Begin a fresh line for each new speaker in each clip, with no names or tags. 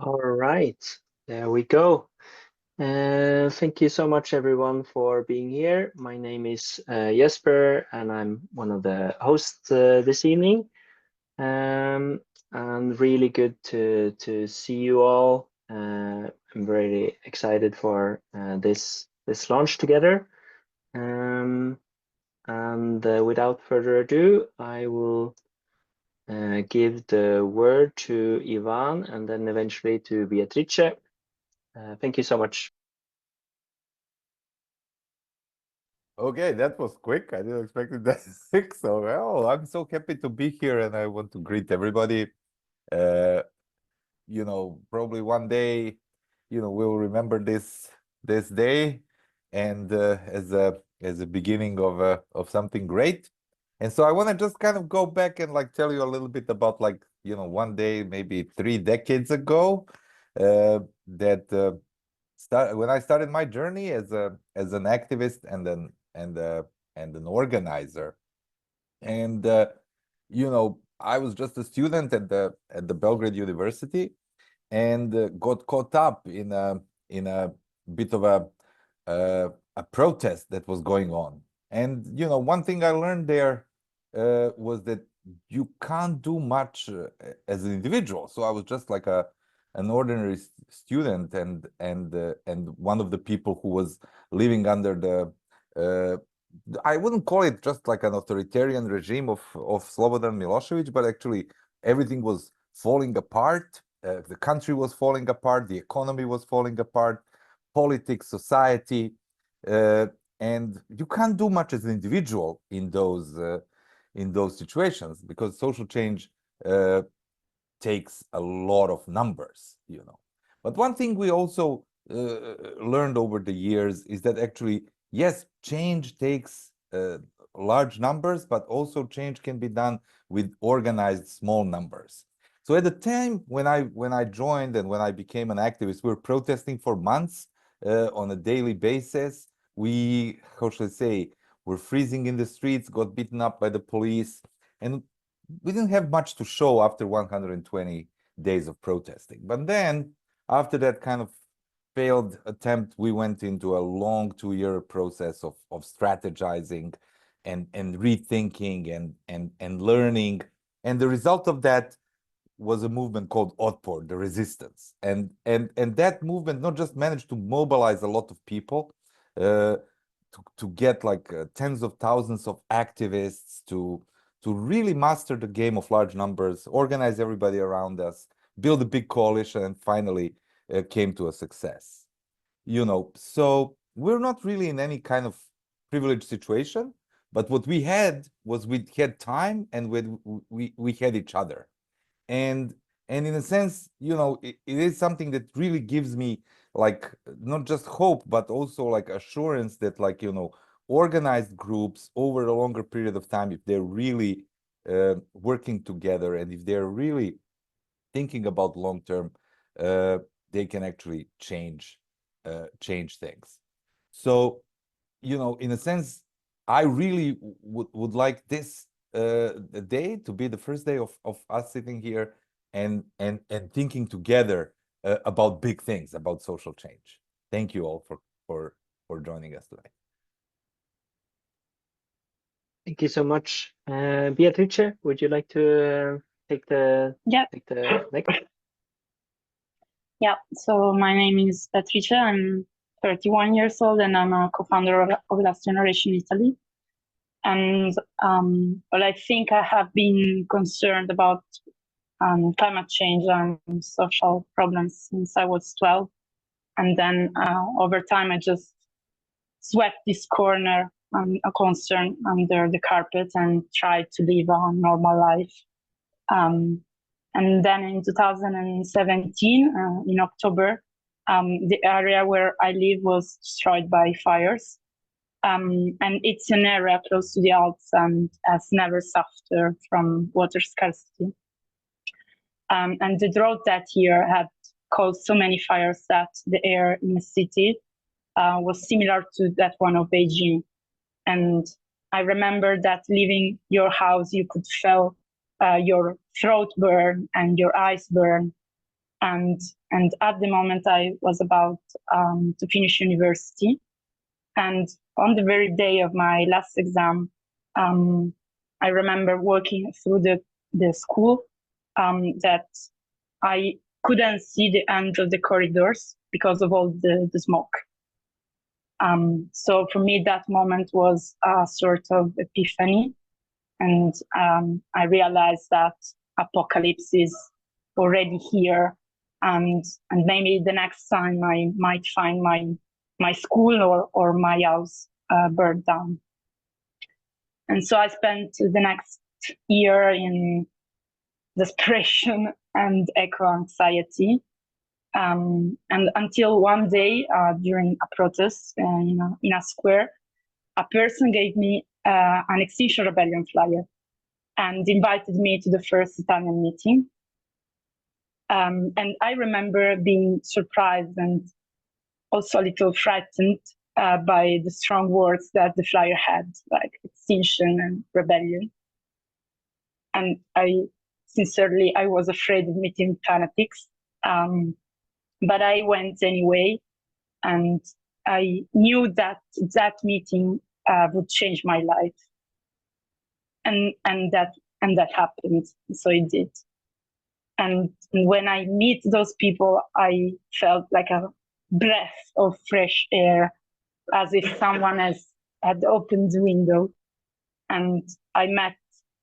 All right, there we go. Thank you so much, everyone, for being here. My name is Jesper, and I'm one of the hosts this evening. And really good to see you all. I'm very excited for this launch together. Um, and without further ado, I will give the word to Ivan and then eventually to Beatrice. Thank you so much.
Okay, that was quick. I didn't expect it that quick. So, well, I'm so happy to be here, and I want to greet everybody. Uh, Probably one day, we'll remember this day, and as a beginning of something great. And so I want to just kind of go back and like tell you a little bit about like one day, maybe 3 decades ago, that when I started my journey as an activist and an organizer. And I was just a student at the Belgrade University, and got caught up in a bit of a protest that was going on. And one thing I learned there was that you can't do much as an individual. So I was just like an ordinary student, and one of the people who was living under the I wouldn't call it just like an authoritarian regime of Slobodan Milosevic, but actually everything was falling apart. The country was falling apart, the economy was falling apart, politics, society, uh, and you can't do much as an individual in those situations, because social change uh, takes a lot of numbers. But one thing we also learned over the years is that actually, yes, change takes large numbers, but also change can be done with organized small numbers. So at the time when I joined and when I became an activist, we were protesting for months on a daily basis. We, how should I say, were freezing in the streets, got beaten up by the police, and we didn't have much to show after 120 days of protesting. But then, after that kind of failed attempt, we went into a long 2-year process of strategizing and rethinking and learning. And the result of that was a movement called Otpor, the resistance. And that movement not just managed to mobilize a lot of people, uh, to get like tens of thousands of activists to really master the game of large numbers, organize everybody around us, build a big coalition, and finally came to a success. So we're not really in any kind of privileged situation, but what we had was we had time, and we had each other. And in a sense, it is something that really gives me like not just hope, but also like assurance that like organized groups over a longer period of time, if they're really working together, and if they're really thinking about long term, uh, they can actually change things. So in a sense, I really would like this day to be the first day of us sitting here and thinking together about big things, about social change. Thank you all for joining us today.
Thank you so much. Beatrice, would you like to take the
Yeah,
take the next?
yeah. So my name is Patricia. I'm 31 years old, and I'm a co-founder of Last Generation Italy. And well, I think I have been concerned about climate change and social problems since I was 12. And then over time, I just swept this corner, a concern, under the carpet and tried to live a normal life. And then in 2017, in October, the area where I live was destroyed by fires. And it's an area close to the Alps and has never suffered from water scarcity. And the drought that year had caused so many fires that the air in the city was similar to that one of Beijing. And I remember that leaving your house, you could feel your throat burn and your eyes burn. and at the moment I was about to finish university, and on the very day of my last exam, I remember walking through the school that I couldn't see the end of the corridors because of all the smoke. So for me, that moment was a sort of epiphany, and I realized that apocalypse is already here, and maybe the next time I might find my school or my house burned down. And so I spent the next year in desperation and eco-anxiety. And until one day, during a protest in a square, a person gave me an Extinction Rebellion flyer and invited me to the first Italian meeting. And I remember being surprised and also a little frightened by the strong words that the flyer had, like extinction and rebellion. And I was afraid of meeting fanatics. But I went anyway, and I knew that that meeting would change my life, and that happened. So it did. And when I meet those people, I felt like a breath of fresh air, as if someone had opened the window. And I met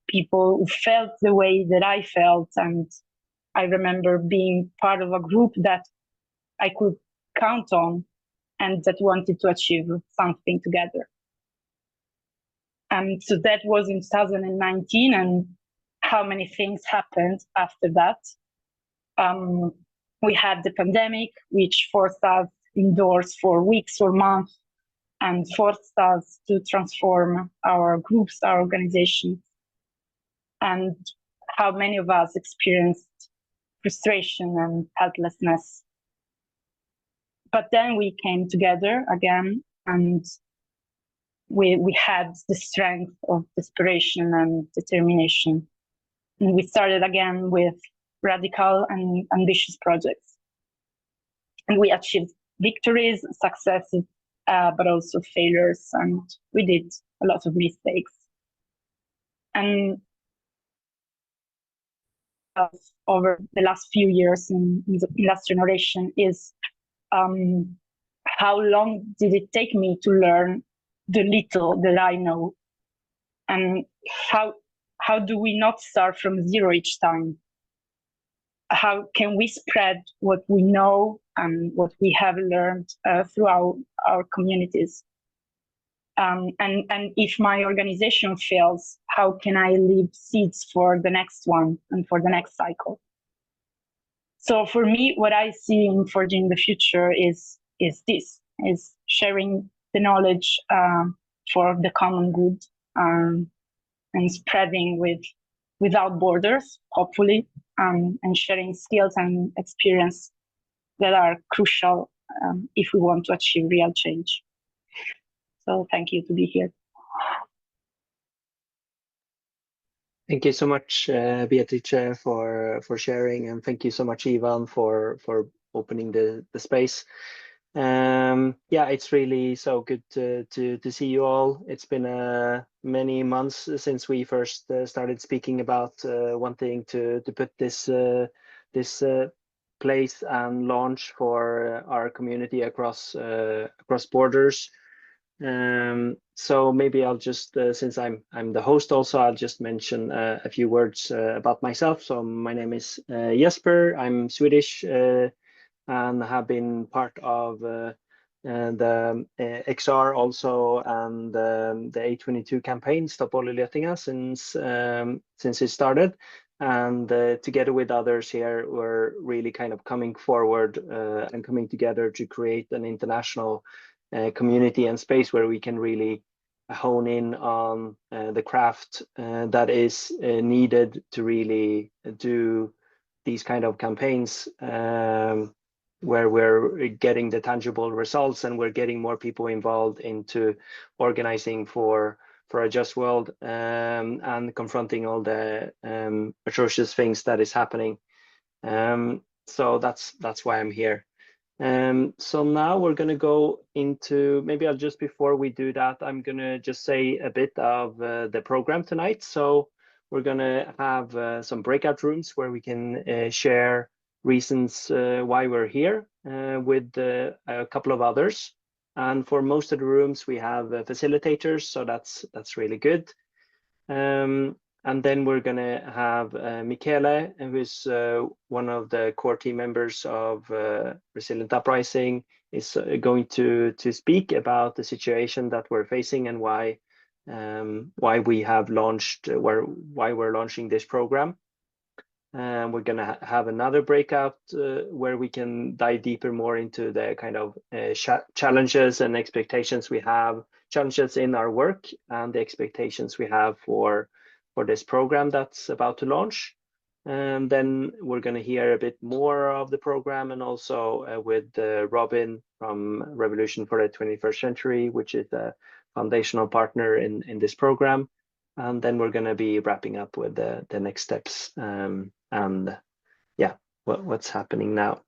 people who felt the way that I felt, and I remember being part of a group that I could count on and that wanted to achieve something together. And so that was in 2019, and how many things happened after that. We had the pandemic, which forced us indoors for weeks or months and forced us to transform our groups, our organizations. And how many of us experienced frustration and helplessness. But then we came together again, and we had the strength of desperation and determination. And we started again with radical and ambitious projects. And we achieved victories, successes, but also failures, and we did a lot of mistakes. And over the last few years in Last Generation is how long did it take me to learn the little that I know, and how do we not start from zero each time? How can we spread what we know and what we have learned throughout our communities? And if my organization fails, how can I leave seeds for the next one and for the next cycle? So for me, what I see in Forging the Future is sharing the knowledge for the common good, and spreading without borders, hopefully, and sharing skills and experience that are crucial if we want to achieve real change. So thank you to be here.
Thank you so much, Beatrice, for sharing, and thank you so much, Ivan, for opening the space. Yeah, it's really so good to see you all. It's been many months since we first started speaking about wanting to put this place and launch for our community across borders. So maybe I'll just, since I'm the host also, I'll just mention a few words about myself. So my name is Jesper. I'm Swedish and have been part of the XR also, and the A22 campaign, Stop Oljeletinga, since it started. And together with others here, we're really kind of coming forward and coming together to create an international community and space where we can really hone in on the craft that is needed to really do these kind of campaigns, where we're getting the tangible results and we're getting more people involved into organizing for a just world, and confronting all the atrocious things that is happening. So that's why I'm here. So now we're going to go into, maybe I'll just, before we do that, I'm going to just say a bit of the program tonight. So we're going to have some breakout rooms where we can share reasons why we're here with a couple of others. And for most of the rooms, we have facilitators, so that's really good. And then we're going to have Michele, who's one of the core team members of Resilient Uprising, is going to speak about the situation that we're facing and why we have launched, why we're launching this program. We're going to have another breakout where we can dive deeper more into the kind of challenges and expectations we have, challenges in our work and the expectations we have for this program that's about to launch. And then we're going to hear a bit more of the program, and also with Robin from Revolution for the 21st Century, which is a foundational partner in this program. And then we're going to be wrapping up with the next steps and yeah, what's happening now.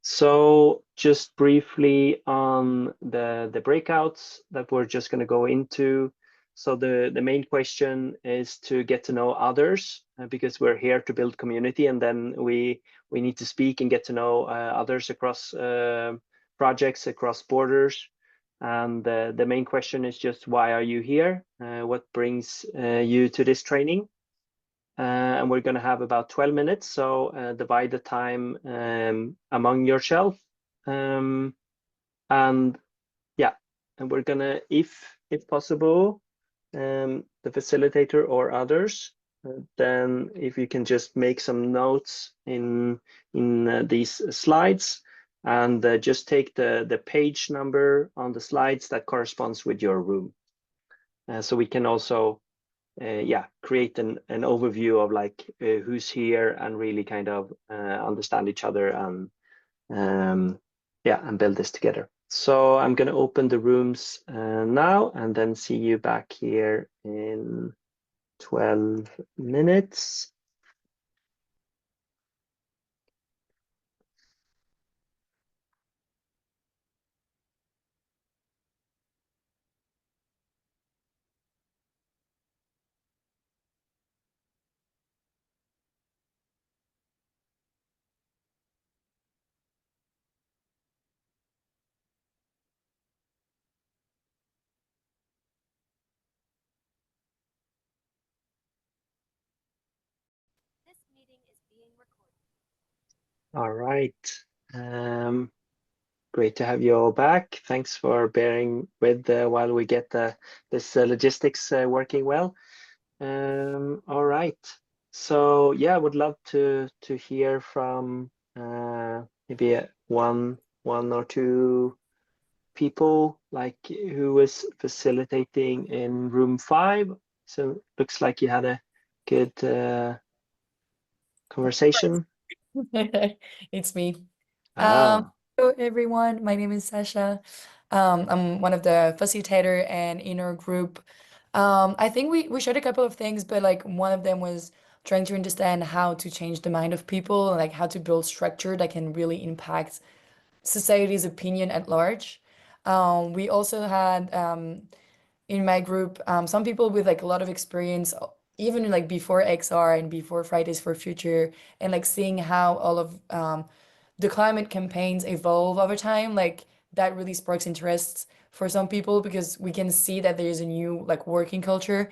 So just briefly on the breakouts that we're just going to go into. So the main question is to get to know others because we're here to build community, and then we need to speak and get to know others across projects, across borders. And the main question is just, why are you here? What brings you to this training? And we're going to have about 12 minutes, so divide the time among yourself. And yeah, and we're going to, if possible, the facilitator or others, then if you can just make some notes in these slides, and just take the page number on the slides that corresponds with your room. So we can also create an overview of like who's here, and really kind of understand each other, and and build this together. So I'm going to open the rooms now, and then see you back here in 12 minutes.
This meeting is being recorded.
All right. Great to have you all back. Thanks for bearing with while we get this logistics working well. All right. So yeah, I would love to hear from maybe one or two people, like who was facilitating in room 5. So looks like you had a good conversation.
It's me.
Ah.
Hello everyone, my name is Sasha. I'm one of the facilitator and in our group. I think we shared a couple of things, but like one of them was trying to understand how to change the mind of people, like how to build structure that can really impact society's opinion at large. We also had in my group some people with like a lot of experience, even like before XR and before Fridays for Future, and like seeing how all of the climate campaigns evolve over time, like that really sparks interest for some people, because we can see that there is a new like working culture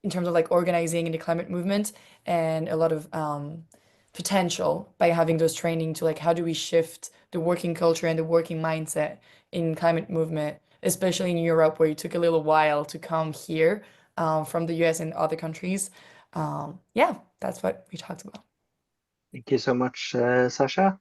in terms of like organizing in the climate movement, and a lot of potential by having those training to like how do we shift the working culture and the working mindset in climate movement, especially in Europe, where it took a little while to come here from the US and other countries. Yeah, that's what we talked about.
Thank you so much, Sasha.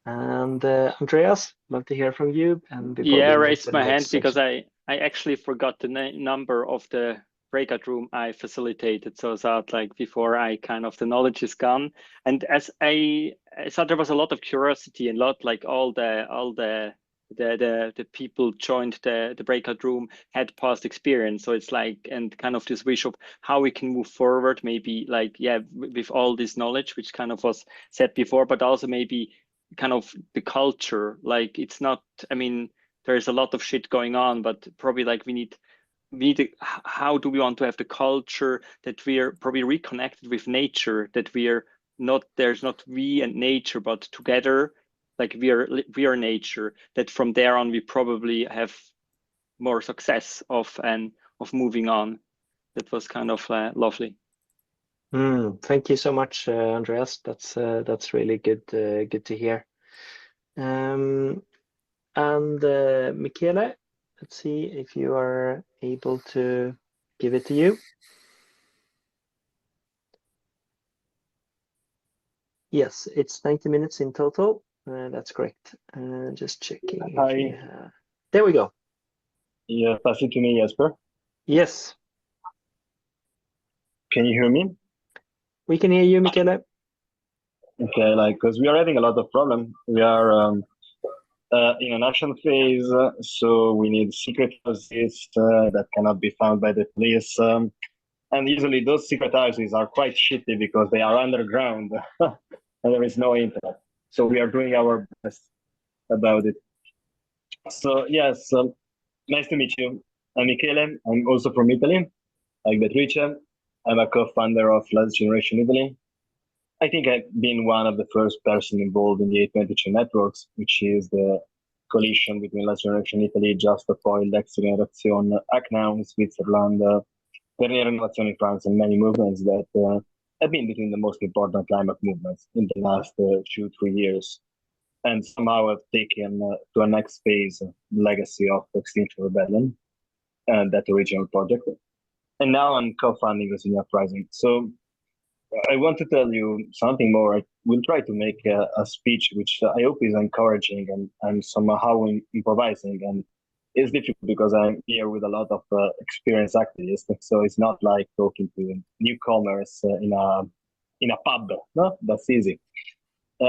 And Andreas, love to hear from you. And before
Yeah, I
we move
raised
to the
my hand
next
because
section.
I actually forgot the number of the breakout room I facilitated. So I thought like before the knowledge is gone. And as I thought there was a lot of curiosity and lot like all the the people joined the breakout room had past experience. So it's like, and kind of this wish of how we can move forward, maybe like, yeah, with all this knowledge, which kind of was said before, but also maybe kind of the culture. Like it's not, I mean, there's a lot of shit going on, but probably like we need how do we want to have the culture that we are probably reconnected with nature, that we are not, there's not we and nature, but together, like we are nature, that from there on we probably have more success of moving on. That was kind of lovely.
Thank you so much, Andreas. That's really good to hear. And Michele, let's see if you are able to give it to you. Yes, it's 90 minutes in total. That's correct. Just checking.
Hi.
If you have... There we go.
Yeah, pass it to me, Jesper.
Yes,
Can you hear me?
we can hear you, Michele.
Okay, like, because we are having a lot of problem. We are in an action phase, so we need secret houses that cannot be found by the police. And usually those secret houses are quite shitty because they are underground and there is no internet. So we are doing our best about it. So yes, nice to meet you. I'm Michele. I'm also from Italy, like Beatrice. I'm a co-founder of Last Generation Italy. I think I've been one of the first person involved in the A22 networks, which is the coalition between Last Generation Italy, Justapoil, Ex Generation, ACNOW in Switzerland, Dernière Innovation in France, and many movements that have been between the most important climate movements in the last 2-3 years. And somehow have taken to a next phase legacy of Extinction Rebellion and that original project. And now I'm co-founding the Senior Uprising. So I want to tell you something more. I will try to make a speech which I hope is encouraging and somehow improvising. And it's difficult because I'm here with a lot of experienced activists. So it's not like talking to newcomers in a pub. No, that's easy.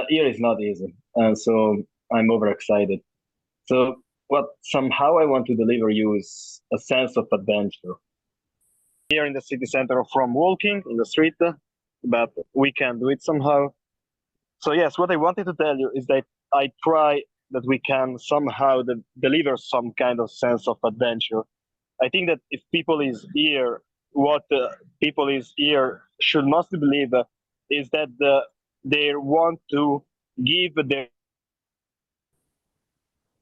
Here is not easy. And so I'm overexcited. So what somehow I want to deliver you is a sense of adventure. Here in the city center from walking in the street, but we can do it somehow. So yes, what I wanted to tell you is that I try that we can somehow deliver some kind of sense of adventure. I think that if people is here, what people is here should mostly believe is that they want to give their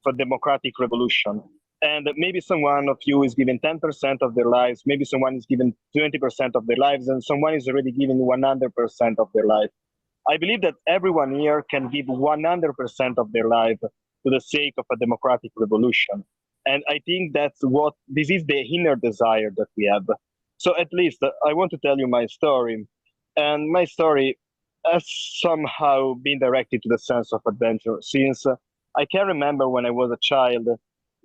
for democratic revolution. And maybe someone of you is given 10% of their lives, maybe someone is given 20% of their lives, and someone is already given 100% of their life. I believe that everyone here can give 100% of their life to the sake of a democratic revolution. And I think this is the inner desire that we have. So at least I want to tell you my story. And my story has somehow been directed to the sense of adventure since I can remember when I was a child,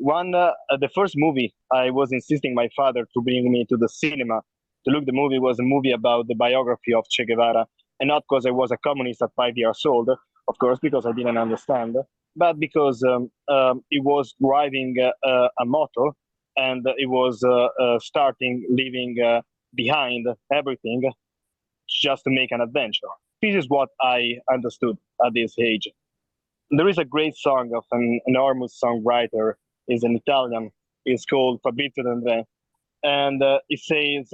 the first movie I was insisting my father to bring me to the cinema to look. The movie was a movie about the biography of Che Guevara, and not because I was a communist at 5 years old, of course, because I didn't understand, but because he was driving a motor and he was leaving behind everything just to make an adventure. This is what I understood at this age. There is a great song of an enormous songwriter, is an Italian, it's called Fabrizio D'André, and it says,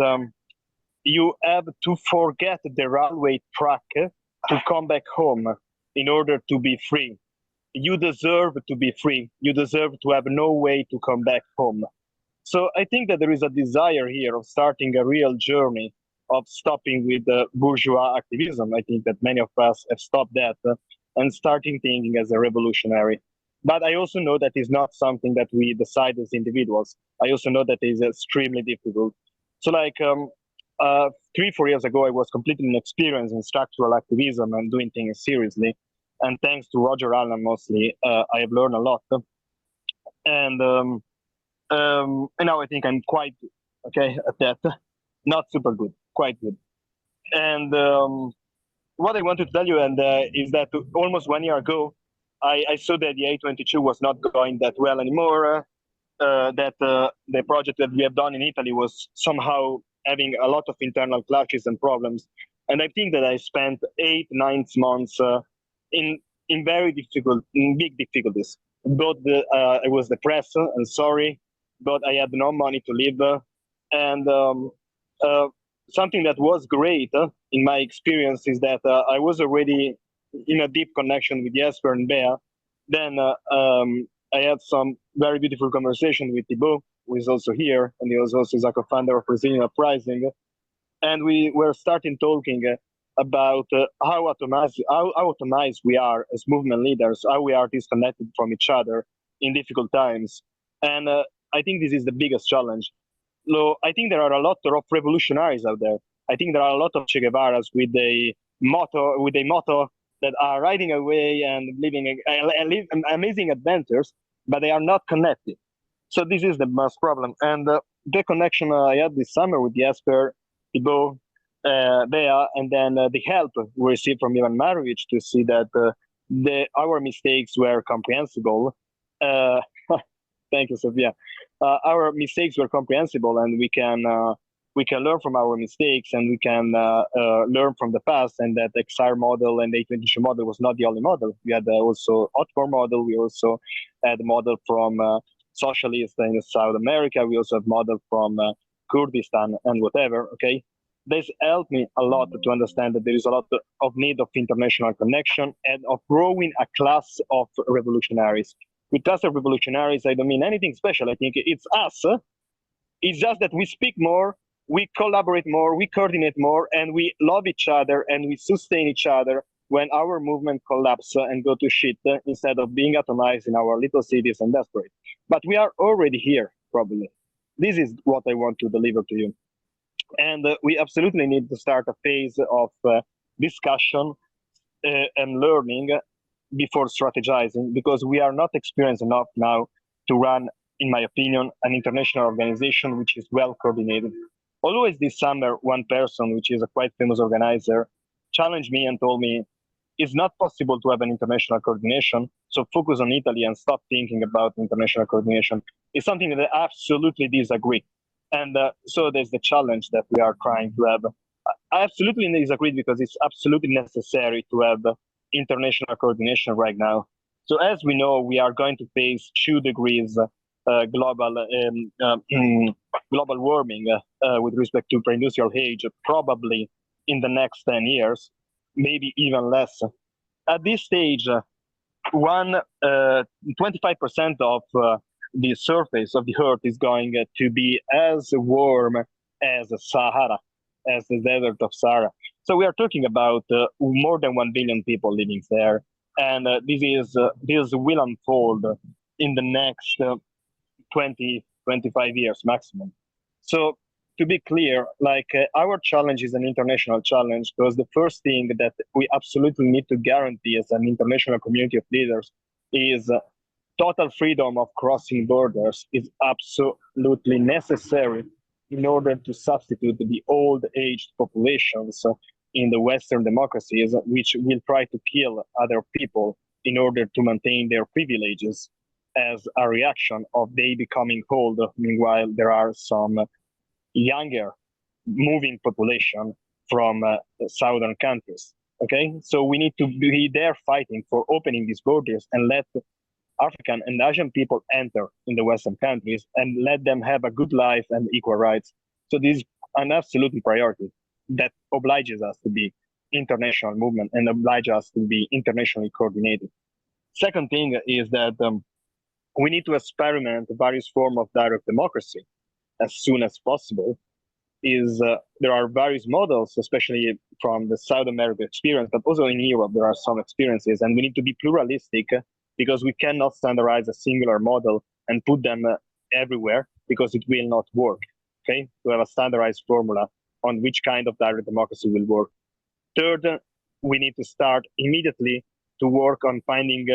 you have to forget the railway track to come back home in order to be free. You deserve to be free. You deserve to have no way to come back home. So I think that there is a desire here of starting a real journey of stopping with bourgeois activism. I think that many of us have stopped that and starting thinking as a revolutionary. But I also know that is not something that we decide as individuals. I also know that it is extremely difficult. So like 3-4 years ago, I was completely inexperienced in structural activism and doing things seriously. And thanks to Roger Allen mostly, I have learned a lot. And now I think I'm quite okay at that. Not super good, quite good. And what I want to tell you is that almost 1 year ago, I saw that the A22 was not going that well anymore. That the project that we have done in Italy was somehow having a lot of internal clashes and problems. And I think that I spent 8-9 months in very difficult, in big difficulties. Both I was depressed and sorry, but I had no money to live. And something that was great in my experience is that I was already in a deep connection with Jesper and Bea. Then I had some very beautiful conversation with Thibaut, who is also here, and he was also the co-founder of Brazilian Uprising. And we were starting talking about how automized we are as movement leaders, how we are disconnected from each other in difficult times. And I think this is the biggest challenge. So I think there are a lot of revolutionaries out there. I think there are a lot of Che Guevaras with a motto that are riding away and living amazing adventures, but they are not connected. So this is the most problem. And the connection I had this summer with Jesper, Thibaut, Bea, and then the help we received from Ivan Marovic to see that our mistakes were comprehensible. Thank you, Sophia. Our mistakes were comprehensible, and we can learn from our mistakes, and we can learn from the past, and that XR model and A22 model was not the only model. We had also Otmor model. We also had a model from socialists in South America. We also have model from Kurdistan and whatever, okay? This helped me a lot to understand that there is a lot of need of international connection and of growing a class of revolutionaries. With class of revolutionaries, I don't mean anything special. I think it's us. It's just that we speak more, we collaborate more, we coordinate more, and we love each other, and we sustain each other when our movement collapse and go to shit instead of being atomized in our little cities and desperate. But we are already here, probably. This is what I want to deliver to you. And we absolutely need to start a phase of discussion and learning before strategizing, because we are not experienced enough now to run, in my opinion, an international organization which is well coordinated. Always this summer, one person, which is a quite famous organizer, challenged me and told me, it's not possible to have an international coordination, so focus on Italy and stop thinking about international coordination. It's something that I absolutely disagree. And so there's the challenge that we are trying to have. I absolutely disagree because it's absolutely necessary to have international coordination right now. So as we know, we are going to face 2 degrees global warming with respect to pre-industrial age, probably in the next 10 years, maybe even less. At this stage, 25% of the surface of the Earth is going to be as warm as Sahara, as the desert of Sahara. So we are talking about more than 1 billion people living there, and this will unfold in the next 20, 25 years maximum. So to be clear, like our challenge is an international challenge, because the first thing that we absolutely need to guarantee as an international community of leaders is total freedom of crossing borders is absolutely necessary in order to substitute the old aged populations in the Western democracies, which will try to kill other people in order to maintain their privileges as a reaction of they becoming old. Meanwhile, there are some younger moving population from southern countries. Okay, so we need to be there fighting for opening these borders and let African and Asian people enter in the Western countries and let them have a good life and equal rights. So this is an absolute priority that obliges us to be international movement and obliges us to be internationally coordinated. Second thing is that we need to experiment various forms of direct democracy as soon as possible. There are various models, especially from the South America experience, but also in Europe, there are some experiences, and we need to be pluralistic because we cannot standardize a singular model and put them everywhere because it will not work, okay? To have a standardized formula on which kind of direct democracy will work. Third, we need to start immediately to work on finding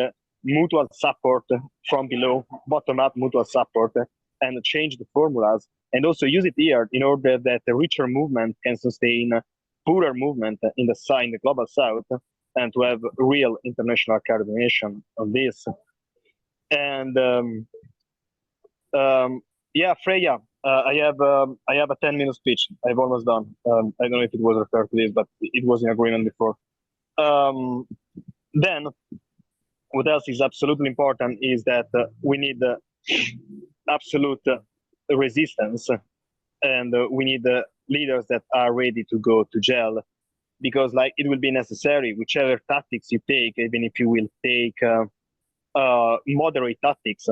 mutual support from below, bottom-up mutual support, and change the formulas, and also use it here in order that the richer movement can sustain poorer movement in the global south, and to have real international coordination on this. And yeah, Freya, I have a 10-minute speech. I've almost done. I don't know if it was referred to this, but it was in agreement before. Then, what else is absolutely important is that we need absolute resistance, and we need leaders that are ready to go to jail, because like it will be necessary, whichever tactics you take, even if you will take moderate tactics.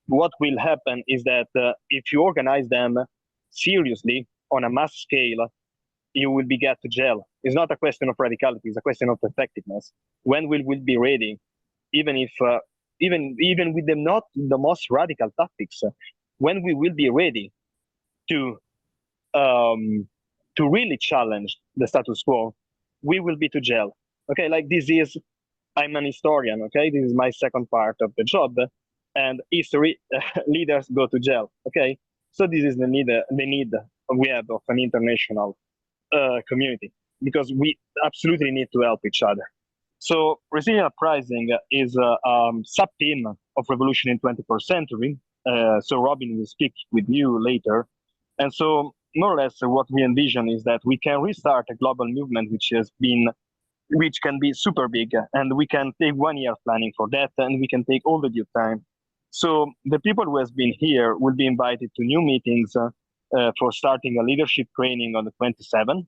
What will happen is that if you organize them seriously on a mass scale, you will be get to jail. It's not a question of radicality; it's a question of effectiveness. When will we be ready? Even if even with them not the most radical tactics, when we will be ready to really challenge the status quo, we will be to jail. Okay, like this is, I'm an historian. Okay, this is my second part of the job, and history leaders go to jail. Okay, so this is the need we have of an international community, because we absolutely need to help each other. So Resilient Uprising is a sub-team of Revolution in 21st Century. So Robin will speak with you later. And so more or less what we envision is that we can restart a global movement which can be super big, and we can take 1 year planning for that, and we can take all the due time. So the people who has been here will be invited to new meetings for starting a leadership training on the 27th.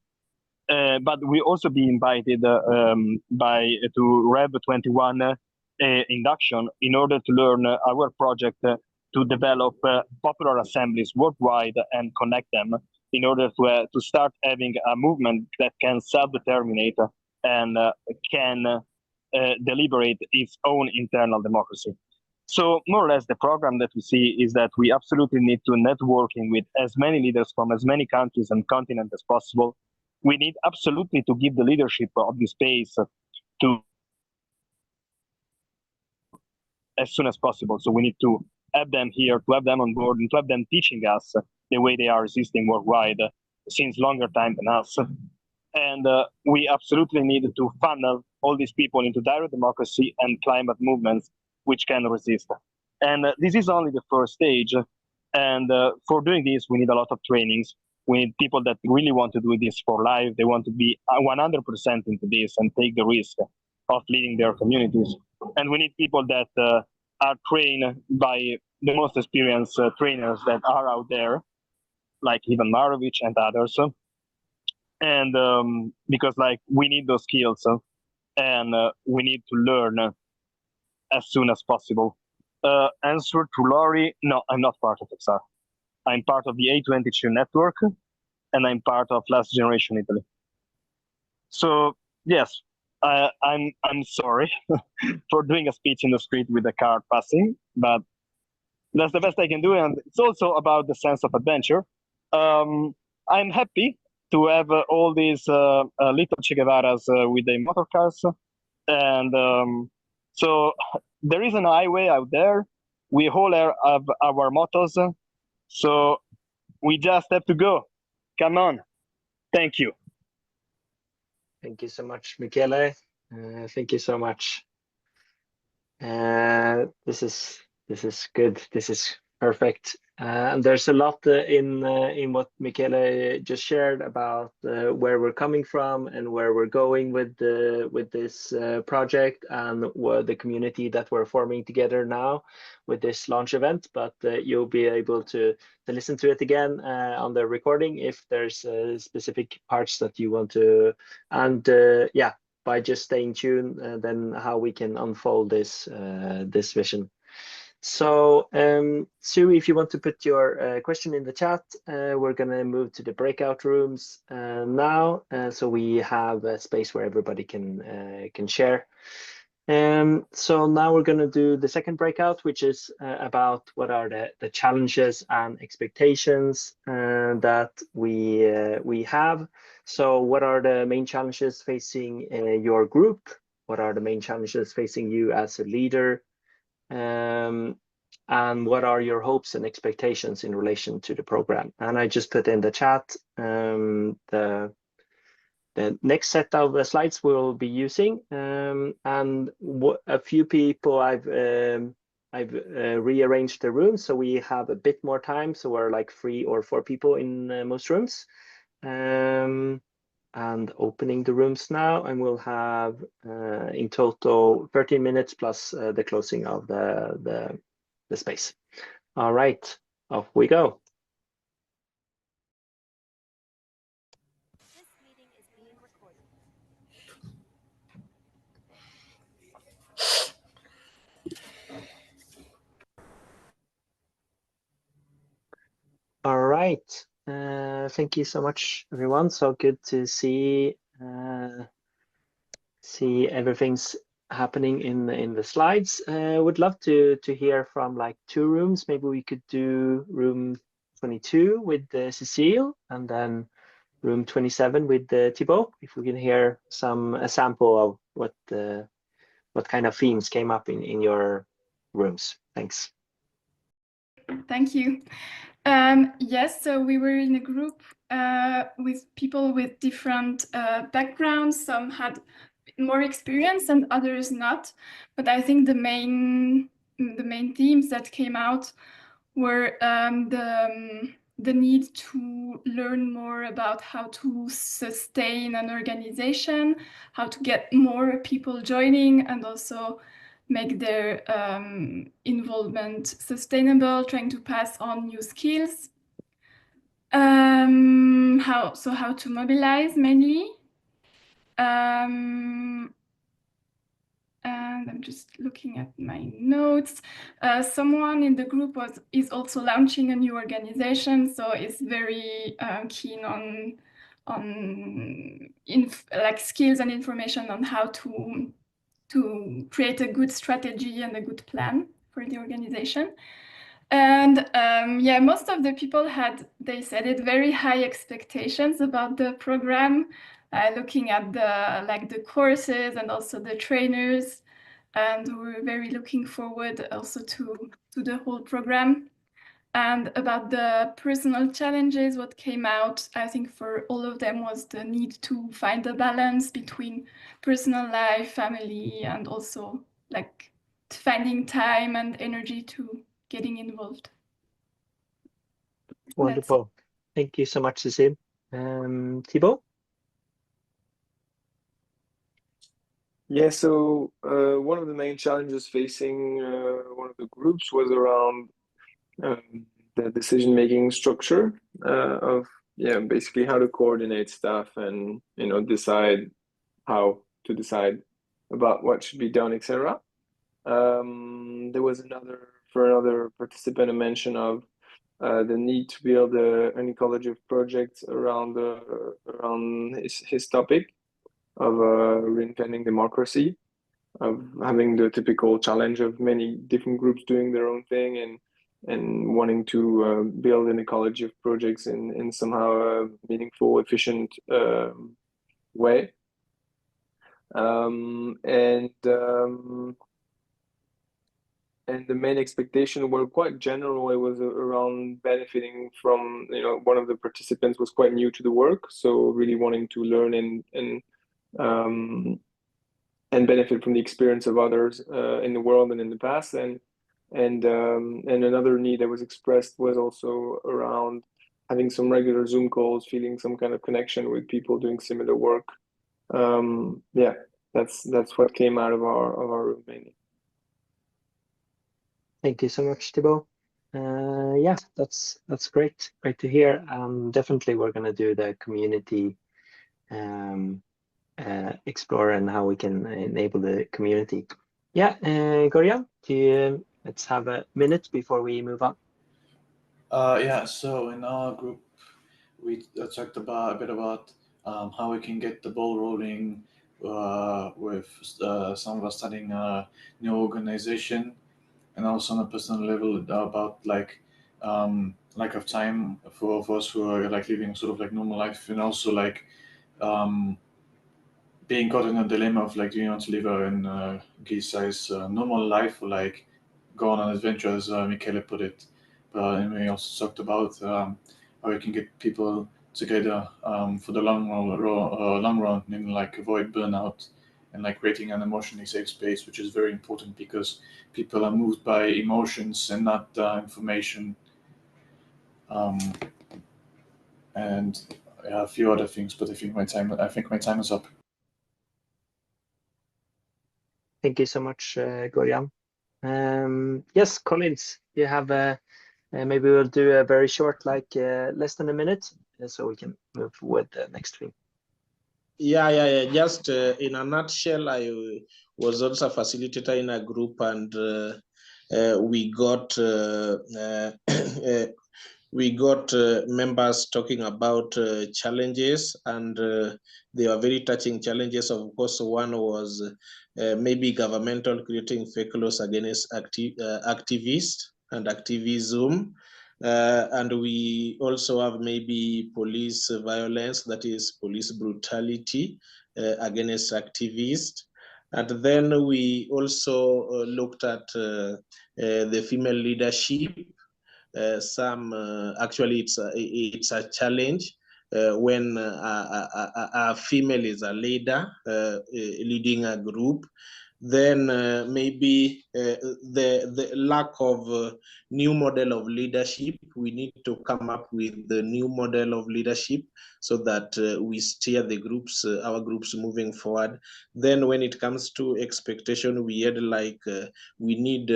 But we also be invited to Rev 21 induction in order to learn our project to develop popular assemblies worldwide and connect them in order to start having a movement that can self-determinate and can deliberate its own internal democracy. So more or less the program that we see is that we absolutely need to networking with as many leaders from as many countries and continents as possible. We need absolutely to give the leadership of the space to as soon as possible. So we need to have them here, to have them on board, and to have them teaching us the way they are resisting worldwide since longer time than us. And we absolutely need to funnel all these people into direct democracy and climate movements which can resist. And this is only the first stage. And for doing this, we need a lot of trainings. We need people that really want to do this for life. They want to be 100% into this and take the risk of leading their communities. And we need people that are trained by the most experienced trainers that are out there, like Ivan Marovich and others. And because like we need those skills and we need to learn as soon as possible. Answer to Laurie, no, I'm not part of XR. I'm part of the A22 network, and I'm part of Last Generation Italy. So yes, I'm sorry for doing a speech in the street with a car passing, but that's the best I can do, and it's also about the sense of adventure. I'm happy to have all these little Che Guevaras with their motor cars, and so there is an highway out there. We all have our motors, so we just have to go. Come on. Thank you.
Thank you so much, Michele. Thank you so much. This is good. This is perfect. And there's a lot in what Michele just shared about where we're coming from and where we're going with this project and the community that we're forming together now with this launch event. But you'll be able to listen to it again on the recording if there's specific parts that you want to. And yeah, by just staying tuned, then how we can unfold this this vision. So Sue, if you want to put your question in the chat, we're going to move to the breakout rooms now, so we have a space where everybody can share. So now we're going to do the second breakout, which is about what are the challenges and expectations that we have. So what are the main challenges facing your group? What are the main challenges facing you as a leader? And what are your hopes and expectations in relation to the program? And I just put in the chat the the next set of slides we'll be using, and a few people I've rearranged the rooms so we have a bit more time. So we're like 3 or 4 people in most rooms. And opening the rooms now, and we'll have in total 13 minutes plus the closing of the space. All right, off we go.
This meeting is being recorded.
All right. Thank you so much, everyone. So good to see everything's happening in the slides. Would love to hear from like 2 rooms. Maybe we could do room 22 with Cecile, and then room 27 with Thibaut. If we can hear a sample of what kind of themes came up in your rooms. Thanks.
Thank you. Yes, so we were in a group with people with different backgrounds. Some had more experience and others not. But I think the main themes that came out were the need to learn more about how to sustain an organization, how to get more people joining, and also make their involvement sustainable, trying to pass on new skills. How to mobilize mainly. And I'm just looking at my notes. Someone in the group is also launching a new organization, so is very keen on like skills and information on how to create a good strategy and a good plan for the organization. And yeah, most of the people they said it, very high expectations about the program, looking at the courses and also the trainers, and we're very looking forward also to the whole program. And about the personal challenges, what came out, I think for all of them, was the need to find a balance between personal life, family, and also like finding time and energy to getting involved.
Wonderful. Thank you so much, Cecile. Thibaut?
Yeah, so one of the main challenges facing one of the groups was around the decision-making structure of basically how to coordinate stuff and decide how to decide about what should be done, etc. There was another participant a mention of the need to build an ecology of projects around his topic of reinventing democracy, of having the typical challenge of many different groups doing their own thing and wanting to build an ecology of projects in somehow a meaningful, efficient way. And the main expectation were quite general. It was around benefiting from, one of the participants was quite new to the work, so really wanting to learn and benefit from the experience of others in the world and in the past. And another need that was expressed was also around having some regular Zoom calls, feeling some kind of connection with people doing similar work. Yeah, that's what came out of our room mainly.
Thank you so much, Thibaut. Yeah, that's great to hear. Definitely we're going to do the community explore and how we can enable the community. Yeah, Gorian, let's have a minute before we move on.
Yeah, so in our group, we talked a bit about how we can get the ball rolling with some of us starting a new organization, and also on a personal level about lack of time for us who are like living sort of like normal life, and also like being caught in a dilemma of like, do you want to live in Gisai's normal life or like go on an adventure, as Michele put it. And we also talked about how we can get people together for the long run, and like avoid burnout, and like creating an emotionally safe space, which is very important because people are moved by emotions and not information. And a few other things, but I think my time is up.
Thank you so much, Gorjan. Yes, Collins, you have maybe we'll do a very short, like less than a minute, so we can move with the next thing.
Yeah. Just in a nutshell, I was also a facilitator in a group, and we got members talking about challenges, and they were very touching challenges. Of course, one was maybe governmental creating fake laws against activists and activism. And we also have maybe police violence, that is police brutality against activists. And then we also looked at the female leadership. Actually it's a challenge when a female is a leader leading a group. Then maybe the lack of new model of leadership. We need to come up with the new model of leadership so that we steer the groups, our groups moving forward. Then when it comes to expectation, we had like we need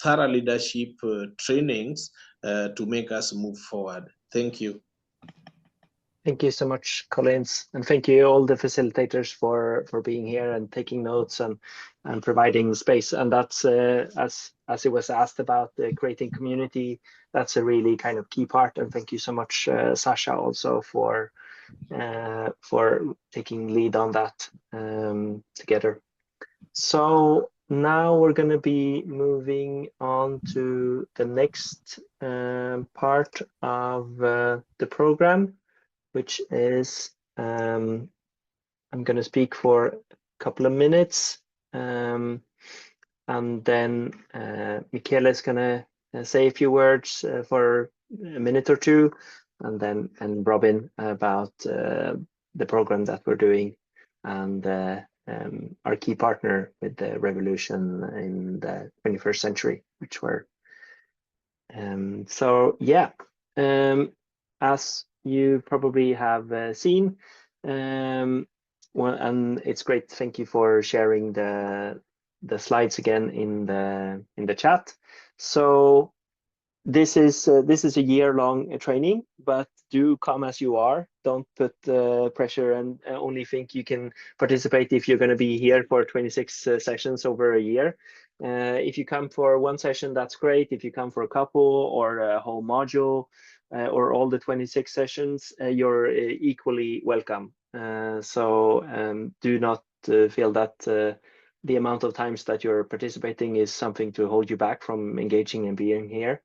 thorough leadership trainings to make us move forward. Thank you.
Thank you so much, Collins, and thank you all the facilitators for being here and taking notes and providing space. And that's as it was asked about creating community. That's a really kind of key part. And thank you so much, Sasha, also for taking lead on that together. So now we're going to be moving on to the next part of the program, which is I'm going to speak for a couple of minutes, and then Michele is going to say a few words for a minute or two, and Robin about the program that we're doing and our key partner with the revolution in the 21st century, which we're so yeah, as you probably have seen, well, and it's great. Thank you for sharing the slides again in the chat. So this is a year-long training, but do come as you are. Don't put pressure and only think you can participate if you're going to be here for 26 sessions over a year. If you come for one session, that's great. If you come for a couple or a whole module or all the 26 sessions, you're equally welcome. So do not feel that the amount of times that you're participating is something to hold you back from engaging and being here.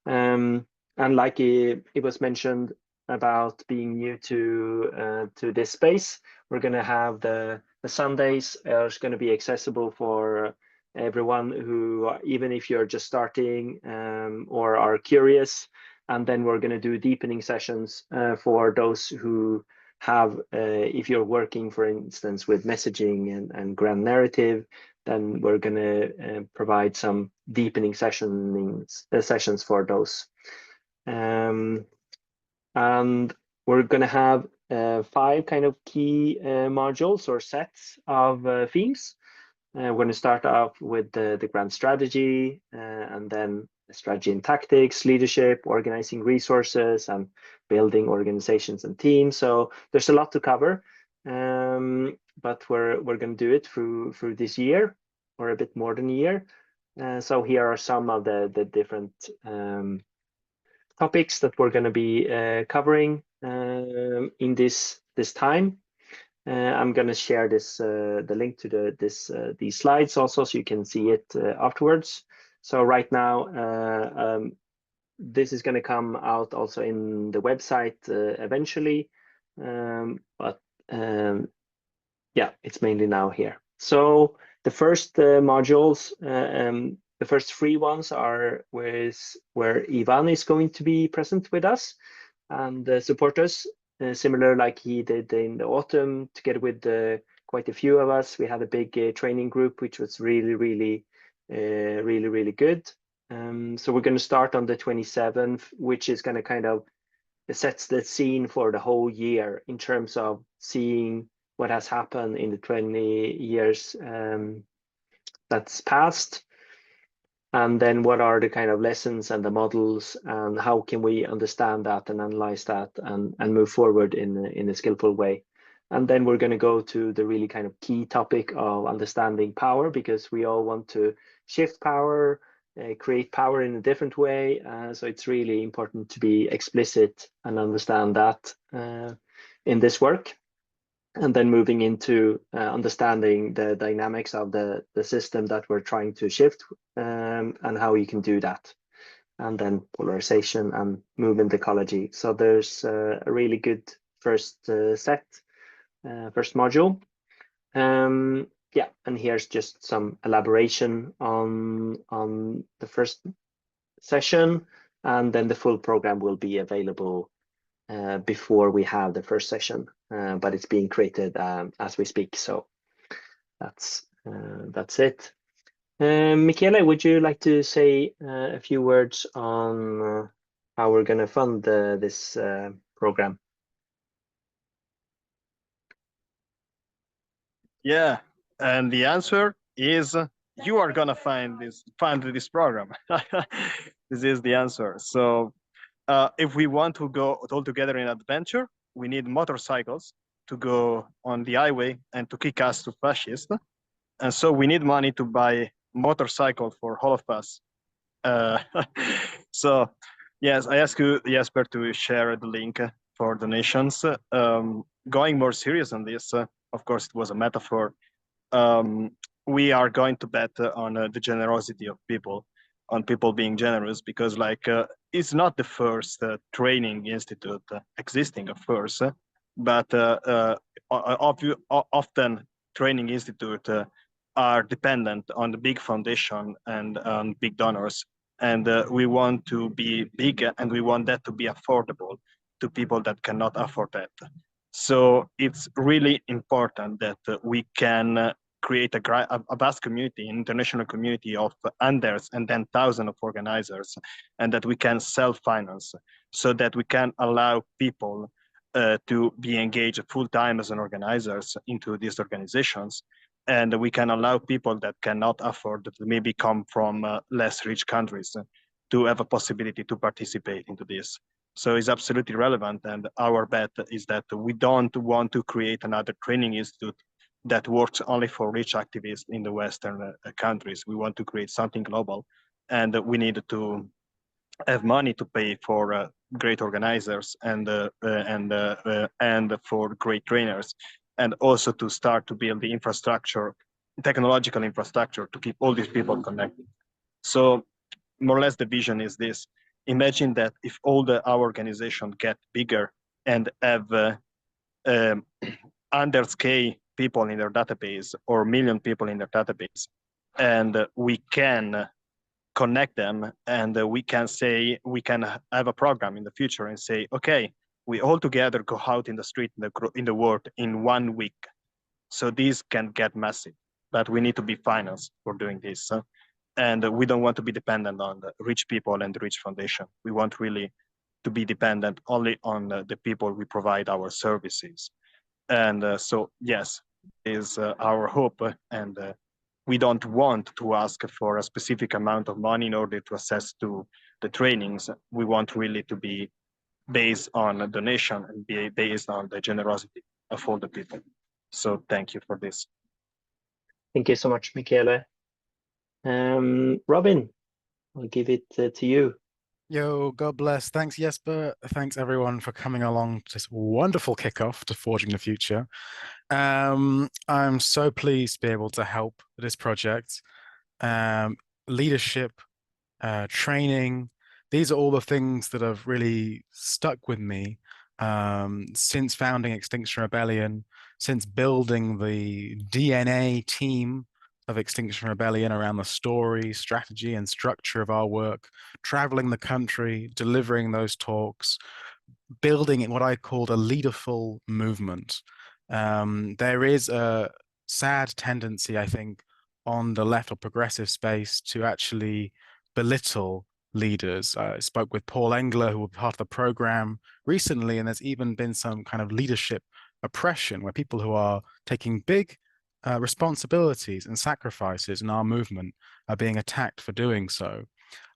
And like it was mentioned about being new to this space, we're going to have the Sundays are going to be accessible for everyone who, even if you're just starting or are curious. And then we're going to do deepening sessions for those who have, if you're working, for instance, with messaging and grand narrative, then we're going to provide some deepening sessions for those. And we're going to have 5 kind of key modules or sets of themes. We're going to start off with the grand strategy, and then strategy and tactics, leadership, organizing resources, and building organizations and teams. So there's a lot to cover, but we're going to do it through this year, or a bit more than a year. So here are some of the different topics that we're going to be covering in this time. I'm going to share this the link to these slides also, so you can see it afterwards. So right now, this is going to come out also in the website eventually, but yeah, it's mainly now here. So the first modules, the first 3 ones are where Ivan is going to be present with us. and support us, similar like he did in the autumn, together with quite a few of us. We had a big training group, which was really good. So we're going to start on the 27th, which is going to kind of sets the scene for the whole year in terms of seeing what has happened in the 20 years that's passed, and then what are the kind of lessons and the models, and how can we understand that and analyze that and move forward in a skillful way. And then we're going to go to the really kind of key topic of understanding power, because we all want to shift power, create power in a different way. So it's really important to be explicit and understand that in this work. And then moving into understanding the dynamics of the system that we're trying to shift, and how you can do that. And then polarization and movement ecology. So there's a really good first set, first module. Yeah, and here's just some elaboration on the first session, and then the full program will be available before we have the first session, but it's being created as we speak. So that's it. Michele, would you like to say a few words on how we're going to fund this program?
Yeah, and the answer is you are gonna fund this program. This is the answer. So if we want to go all together in adventure, we need motorcycles to go on the highway and to kick us to fascists. And so we need money to buy motorcycle for all of us. So yes, I ask you, Jesper, to share the link for donations. Going more serious on this, of course, it was a metaphor. We are going to bet on the generosity of people, on people being generous, because like it's not the first training institute existing, of course, but often training institute are dependent on the big foundation and on big donors. And we want to be big, and we want that to be affordable to people that cannot afford that. So it's really important that we can create a vast community, international community of hundreds and then thousands of organizers, and that we can self-finance, so that we can allow people to be engaged full-time as an organizers into these organizations. And we can allow people that cannot afford, that maybe come from less rich countries, to have a possibility to participate into this. So it's absolutely relevant, and our bet is that we don't want to create another training institute that works only for rich activists in the Western countries. We want to create something global, and we need to have money to pay for great organizers and for great trainers, and also to start to build the infrastructure, technological infrastructure, to keep all these people connected. So more or less the vision is this. Imagine that if all our organizations get bigger and have 100K people in their database or 1 million people in their database, and we can connect them, and we can say, we can have a program in the future and say, okay, we all together go out in the street in the world in 1 week. So these can get massive, but we need to be financed for doing this. And we don't want to be dependent on the rich people and the rich foundation. We want really to be dependent only on the people we provide our services. And so, yes, is our hope. And we don't want to ask for a specific amount of money in order to access to the trainings. We want really to be based on a donation and be based on the generosity of all the people. So thank you for this.
Thank you so much, Michele. Robin, I'll give it to you.
Yo, God bless. Thanks, Jesper. Thanks, everyone, for coming along to this wonderful kickoff to Forging the Future. I'm so pleased to be able to help this project. Leadership, training, these are all the things that have really stuck with me since founding Extinction Rebellion, since building the DNA team of Extinction Rebellion around the story, strategy, and structure of our work, traveling the country, delivering those talks, building what I called a leaderful movement. There is a sad tendency, I think, on the left or progressive space to actually belittle leaders. I spoke with Paul Engler, who was part of the program recently, and there's even been some kind of leadership oppression where people who are taking big responsibilities and sacrifices in our movement are being attacked for doing so.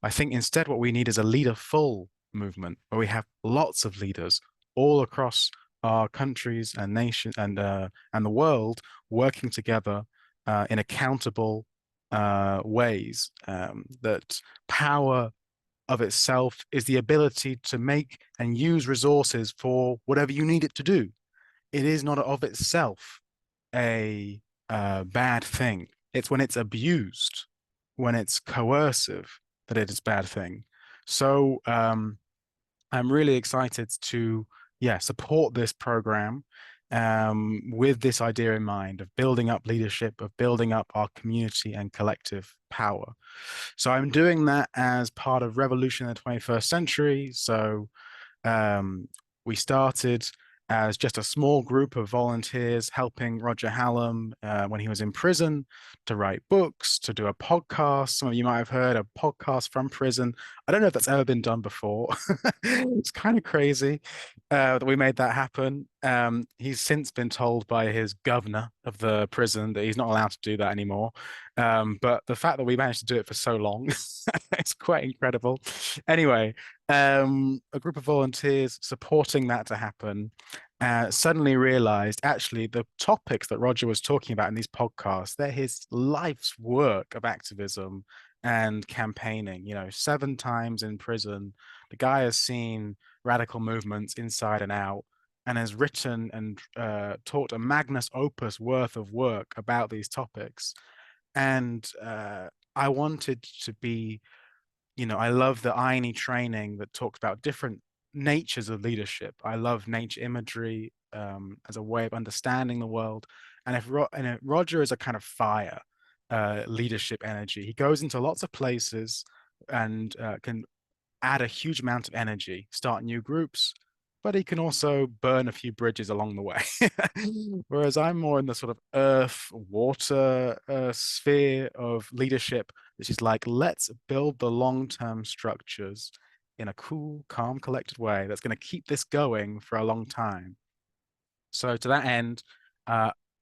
I think instead what we need is a leaderful movement where we have lots of leaders all across our countries and nations and the world working together in accountable ways. That power of itself is the ability to make and use resources for whatever you need it to do. It is not of itself a bad thing. It's when it's abused, when it's coercive, that it is a bad thing. So I'm really excited to support this program with this idea in mind of building up leadership, of building up our community and collective power. So I'm doing that as part of Revolution in the 21st Century. So we started as just a small group of volunteers helping Roger Hallam when he was in prison to write books, to do a podcast. Some of you might have heard a podcast from prison. I don't know if that's ever been done before. It's kind of crazy that we made that happen. He's since been told by his governor of the prison that he's not allowed to do that anymore. But the fact that we managed to do it for so long, it's quite incredible. Anyway, a group of volunteers supporting that to happen suddenly realized actually the topics that Roger was talking about in these podcasts, they're his life's work of activism and campaigning. 7 times in prison, the guy has seen radical movements inside and out and has written and taught a magnus opus worth of work about these topics. And I wanted to be, I love the INE training that talks about different natures of leadership. I love nature imagery as a way of understanding the world. And if Roger is a kind of fire leadership energy, he goes into lots of places and can add a huge amount of energy, start new groups, but he can also burn a few bridges along the way. Whereas I'm more in the sort of earth, water sphere of leadership, which is like, let's build the long-term structures in a cool, calm, collected way that's going to keep this going for a long time. So to that end,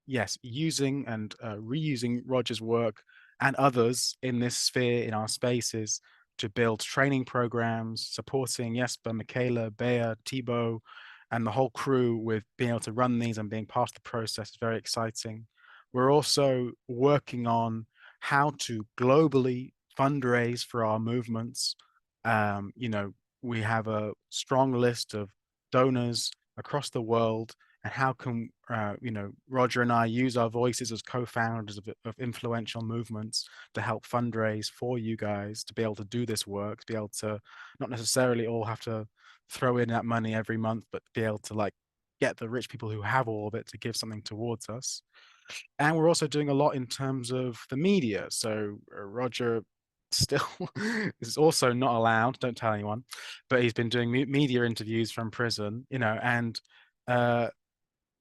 yes, using and reusing Roger's work and others in this sphere, in our spaces, to build training programs, supporting Jesper, Michaela, Bea, Thibaut, and the whole crew with being able to run these and being part of the process is very exciting. We're also working on how to globally fundraise for our movements. We have a strong list of donors across the world, and how can Roger and I use our voices as co-founders of influential movements to help fundraise for you guys to be able to do this work, to be able to not necessarily all have to throw in that money every month, but be able to get the rich people who have all of it to give something towards us. And we're also doing a lot in terms of the media. So Roger still is also not allowed, don't tell anyone, but he's been doing media interviews from prison, and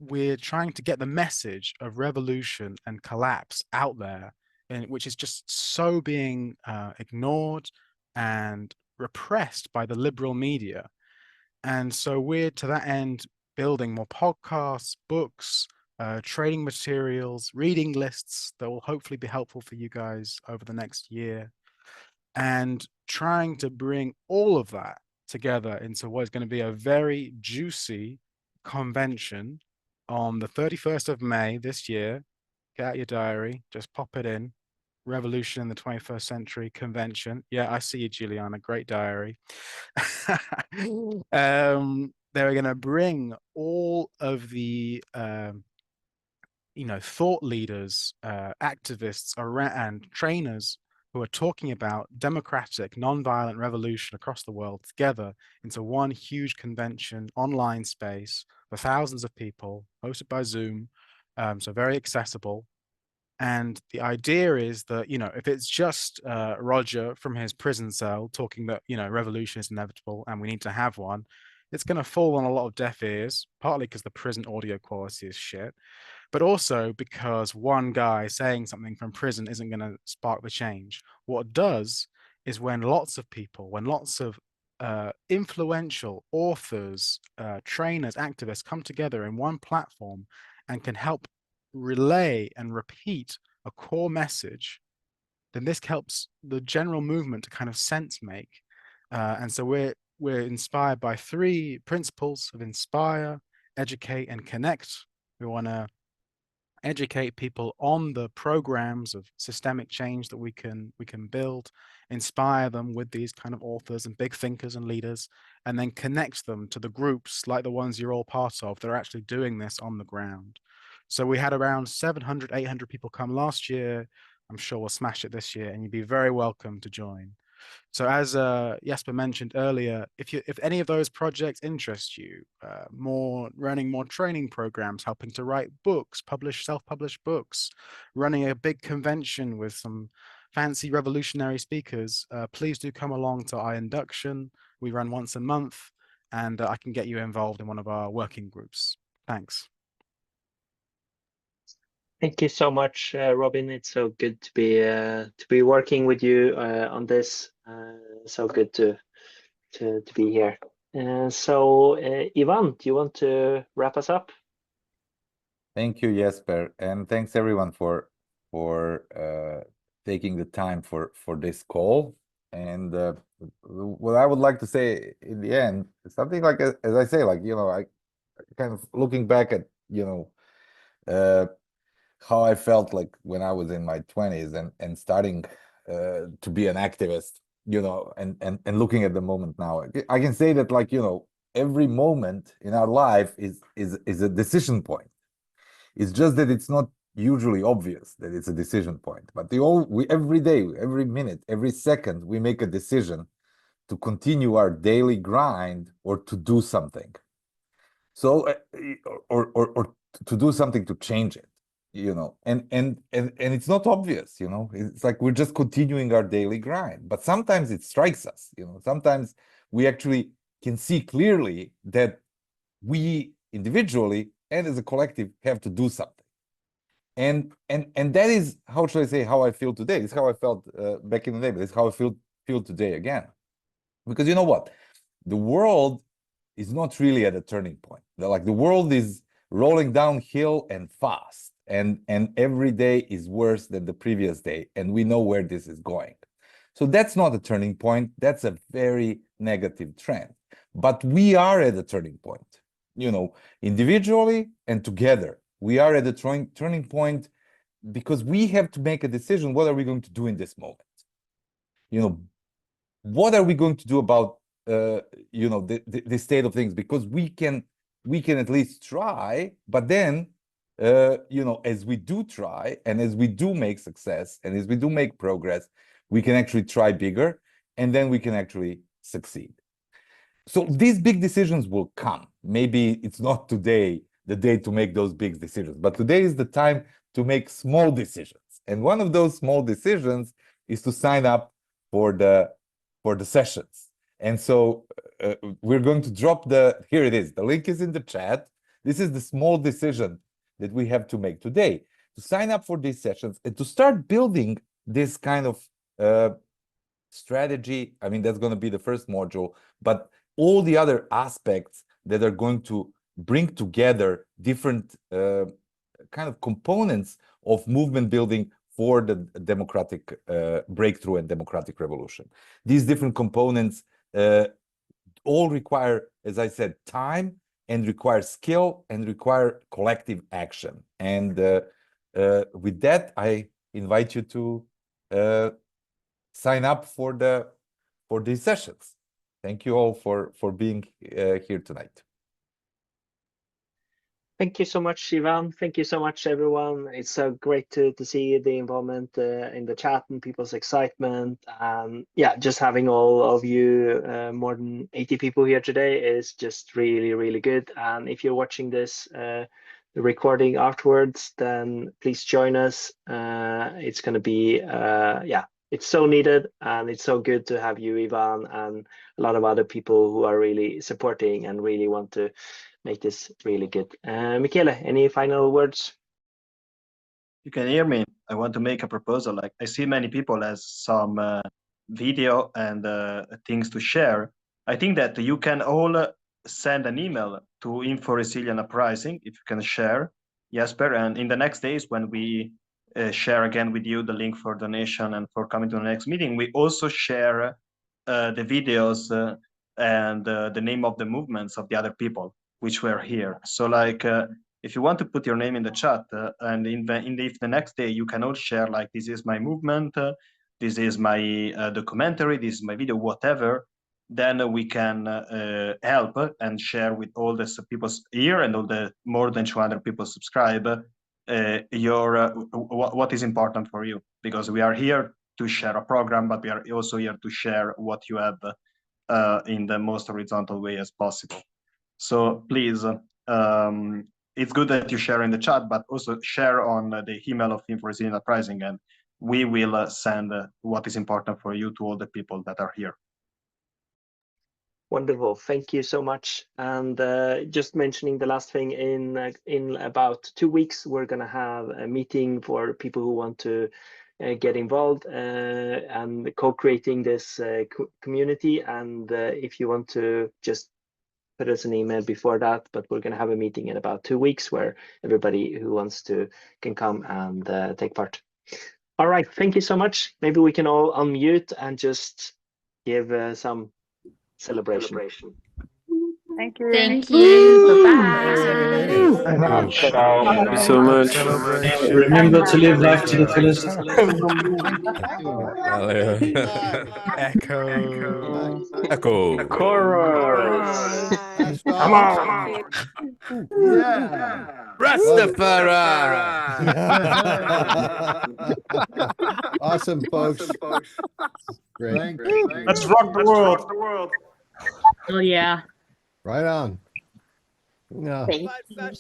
we're trying to get the message of revolution and collapse out there, which is just so being ignored and repressed by the liberal media. And so we're, to that end, building more podcasts, books, training materials, reading lists that will hopefully be helpful for you guys over the next year, and trying to bring all of that together into what is going to be a very juicy convention on the 31st of May this year. Get out your diary, just pop it in. Revolution in the 21st Century Convention. Yeah, I see you, Juliana. Great diary. They're going to bring all of the thought leaders, activists and trainers who are talking about democratic, non-violent revolution across the world together into one huge convention, online space for thousands of people, hosted by Zoom, so very accessible. And the idea is that, if it's just Roger from his prison cell talking that, revolution is inevitable and we need to have one, it's going to fall on a lot of deaf ears, partly because the prison audio quality is shit, but also because one guy saying something from prison isn't going to spark the change. What it does is when lots of people, when lots of influential authors, trainers, activists come together in one platform and can help relay and repeat a core message, then this helps the general movement to kind of sense make. And so we're inspired by 3 principles of inspire, educate, and connect. We want to educate people on the programs of systemic change that we can build, inspire them with these kind of authors and big thinkers and leaders, and then connect them to the groups like the ones you're all part of that are actually doing this on the ground. So we had around 700, 800 people come last year. I'm sure we'll smash it this year, and you'd be very welcome to join. So as Jesper mentioned earlier, if any of those projects interest you, running more training programs, helping to write books, self-published books, running a big convention with some fancy revolutionary speakers, please do come along to our induction. We run once a month, and I can get you involved in one of our working groups. Thanks.
Thank you so much, Robin. It's so good to be working with you on this. So good to be here. So Ivan, do you want to wrap us up?
Thank you, Jesper, and thanks everyone for taking the time for this call. And what I would like to say in the end is something like, as I say, like, you know, I kind of looking back at, you know, how I felt like when I was in my 20s and starting to be an activist, you know, and looking at the moment now, I can say that, like, you know, every moment in our life is a decision point. It's just that it's not usually obvious that it's a decision point, but every day, every minute, every second, we make a decision to continue our daily grind or to do something. So, or to do something to change it. You know, and it's not obvious, you know, it's like we're just continuing our daily grind, but sometimes it strikes us, you know, sometimes we actually can see clearly that we individually and as a collective have to do something. And that is, how should I say, how I feel today. It's how I felt back in the day, but it's how I feel today again. Because you know what? The world is not really at a turning point. Like, the world is rolling downhill and fast. And every day is worse than the previous day, and we know where this is going. So that's not a turning point. That's a very negative trend. But we are at a turning point, you know, individually and together. We are at a turning point because we have to make a decision. What are we going to do in this moment? You know, what are we going to do about, you know, the state of things? Because we can at least try, but then, you know, as we do try and as we do make success and as we do make progress, we can actually try bigger, and then we can actually succeed. So these big decisions will come. Maybe it's not today the day to make those big decisions, but today is the time to make small decisions. And one of those small decisions is to sign up for the sessions. And so we're going to drop here it is. The link is in the chat. This is the small decision that we have to make today, to sign up for these sessions and to start building this kind of strategy. I mean, that's going to be the first module, but all the other aspects that are going to bring together different kind of components of movement building for the democratic breakthrough and democratic revolution. These different components all require, as I said, time, and require skill, and require collective action. And with that, I invite you to sign up for these sessions. Thank you all for being here tonight.
Thank you so much, Ivan. Thank you so much, everyone. It's so great to see the involvement in the chat and people's excitement. Yeah, just having all of you, more than 80 people here today, is just really, really good. And if you're watching this the recording afterwards, then please join us. It's going to be yeah, it's so needed, and it's so good to have you, Ivan, and a lot of other people who are really supporting and really want to make this really good. Michele, any final words?
You can hear me. I want to make a proposal. Like, I see many people as some video and things to share. I think that you can all send an email to Info Resilient Uprising if you can share, Jesper. And in the next days, when we share again with you the link for donation and for coming to the next meeting, we also share the videos and the name of the movements of the other people which were here. So like, if you want to put your name in the chat, and if the next day you can all share, like, this is my movement, this is my documentary, this is my video, whatever, then we can help and share with all the people here and all the more than 200 people subscribe what is important for you, because we are here to share a program, but we are also here to share what you have in the most horizontal way as possible. So please, it's good that you share in the chat, but also share on the email of Info Resilient Uprising, and we will send what is important for you to all the people that are here.
Wonderful, thank you so much. And just mentioning the last thing, in about 2 weeks, we're gonna have a meeting for people who want to get involved and co-creating this community. And if you want to just put us an email before that, but we're going to have a meeting in about 2 weeks where everybody who wants to can come and take part. All right, thank you so much. Maybe we can all unmute and just give some celebration.
Thank you.
Thank you. Bye.
Thank you so much.
Remember to live life to the fullest.
Echo.
Chorus.
Come
on.
Yeah.
Rastafari.
Awesome, folks. Great.
Let's rock the world.
Oh yeah.
Right on. Yeah.
Thank you.